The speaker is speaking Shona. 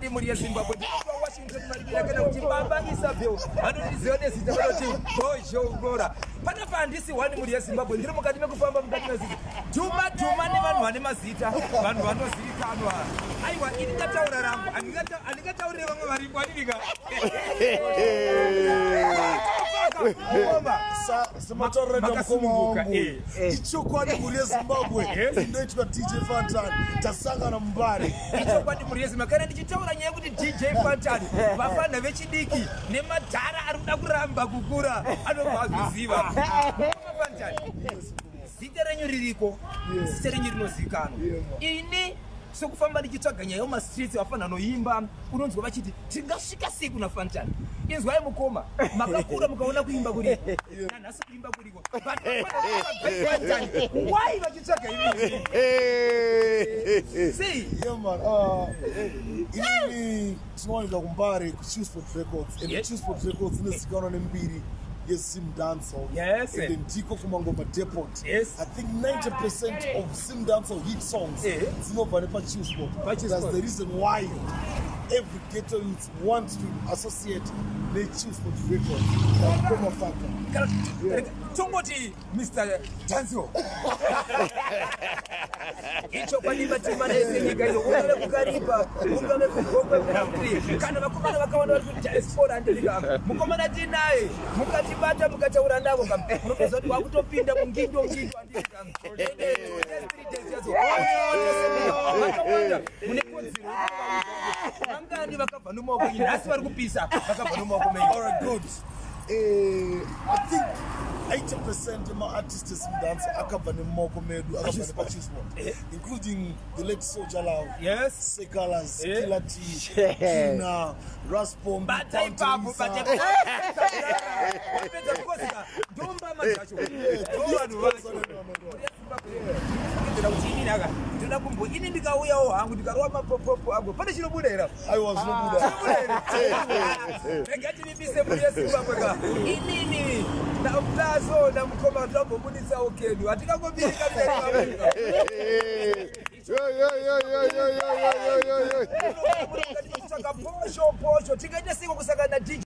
wadi muri yeZimbabwe Washington malibira kana kuchibamba isabyo anonizione sitavanoti bojongora pana fandisi wadi muri yeZimbabwe ndiri mukati mekufamba mukati mezita Juma ne vanhu vane mazita vanhu vanozivikanwa aiwa ini ndataura rangu andingataurire vamwe vari kwadivika Sematorera mukoma wangu ichokwadi muri yeZimbabwe inoitwa DJ Fantan tasangana mumbare ichokwadi muri yeZimbabwe kana ndichitaura nyaya kuti DJ Fantan vafana vechidiki nemadhara ari kuda kuramba kukura anobva kuziva Fantan zita renyu ririko zita renyu rinozivikanwa ini sokufamba ndichitsvaga nyaya yemastreets vafana noimba unonzwa vachiti tingasvika sei kuna Fantan inzwai mukoma makakura mukaona kuimba kuri nanhasi kuimba kuriko Fantan why vachitsvaga ivi sei inini tinowanika kumbare kuChewsport Records and Chewsport Records inozivikanwa nembiri Sim Dancehall. Yes. And then Diko Kumangoma Depot. Yes. I think 90% of Sim Dancehall hit songs Chewsport. That's the reason why every ghetto youth wants to associate the Chewsport Records. Tongoti Mr. Dancehall. Icho kwaniba timana yesenyika iyo ungale kukaripa ungale kugonga country kana vakomana vakawanda vari kuti diaspora ndilika mukomana tinaye mukatibata mukataura navo munobveza kuti wakutopinda mungindo andika mune kodzero vangani vakabva nomaoko nhasi vari kupisa vakabva nomaoko menyu. All right, good. I think 80% of my artists in dance akabva nemoko medu akabva nepaChewsport, including the late Soldier Love, yes, Sekalas, Killer T, Kina, Raspom, ini ndikauyawo hangu ndikarova mapopopo angu pane chinobudera rega tivibise muri yeZimbabwe ka inini ndazona mukoma ndambobuditsawo kedu hatingangobirika posho tingaita siko kusangana na DJ